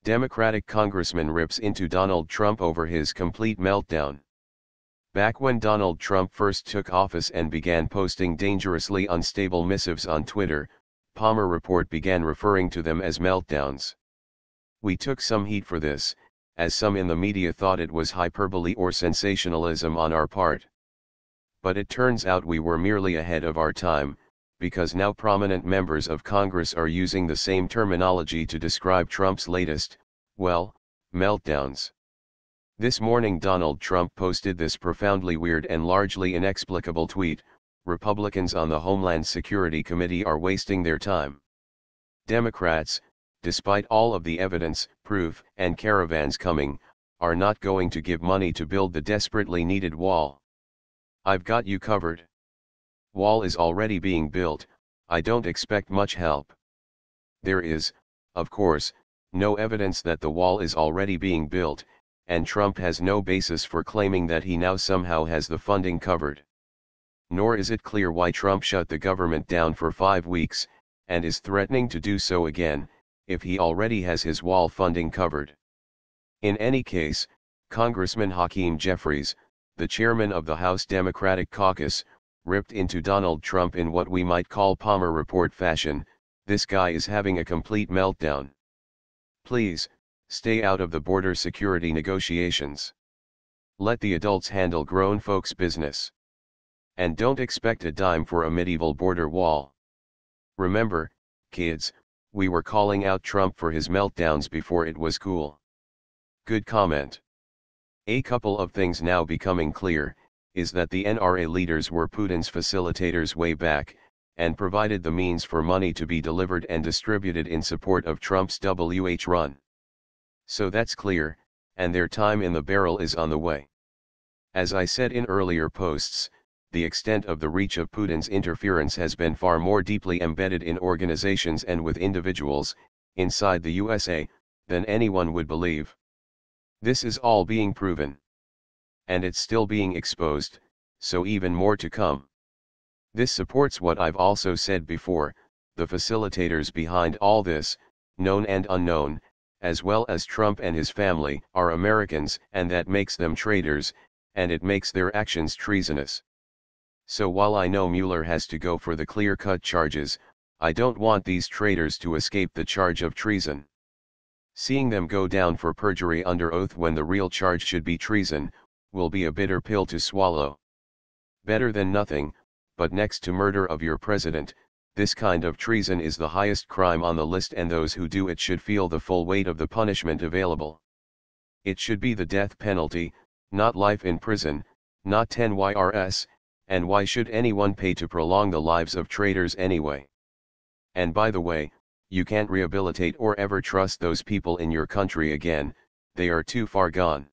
Democratic congressman rips into Donald Trump over his complete meltdown. Back when Donald Trump first took office and began posting dangerously unstable missives on Twitter, Palmer Report began referring to them as meltdowns. We took some heat for this, as some in the media thought it was hyperbole or sensationalism on our part. But it turns out we were merely ahead of our time, because now prominent members of Congress are using the same terminology to describe Trump's latest, meltdowns. This morning Donald Trump posted this profoundly weird and largely inexplicable tweet: "Republicans on the Homeland Security Committee are wasting their time. Democrats, despite all of the evidence, proof, and caravans coming, are not going to give money to build the desperately needed wall. I've got you covered. Wall is already being built, I don't expect much help." There is, of course, no evidence that the wall is already being built, and Trump has no basis for claiming that he now somehow has the funding covered. Nor is it clear why Trump shut the government down for 5 weeks, and is threatening to do so again, if he already has his wall funding covered. In any case, Congressman Hakeem Jeffries, the chairman of the House Democratic Caucus, ripped into Donald Trump in what we might call Palmer Report fashion. "This guy is having a complete meltdown. Please, stay out of the border security negotiations. Let the adults handle grown folks' business. And don't expect a dime for a medieval border wall. Remember, kids, we were calling out Trump for his meltdowns before it was cool." Good comment. A couple of things now becoming clear, is that the NRA leaders were Putin's facilitators way back, and provided the means for money to be delivered and distributed in support of Trump's run. So that's clear, and their time in the barrel is on the way. As I said in earlier posts, the extent of the reach of Putin's interference has been far more deeply embedded in organizations and with individuals, inside the USA, than anyone would believe. This is all being proven. And it's still being exposed, so even more to come. This supports what I've also said before: the facilitators behind all this, known and unknown, as well as Trump and his family, are Americans, and that makes them traitors, and it makes their actions treasonous. So while I know Mueller has to go for the clear-cut charges, I don't want these traitors to escape the charge of treason. Seeing them go down for perjury under oath when the real charge should be treason, will be a bitter pill to swallow. Better than nothing, but next to murder of your president, this kind of treason is the highest crime on the list, and those who do it should feel the full weight of the punishment available. It should be the death penalty, not life in prison, not 10 YRS, and why should anyone pay to prolong the lives of traitors anyway? And by the way, you can't rehabilitate or ever trust those people in your country again, they are too far gone.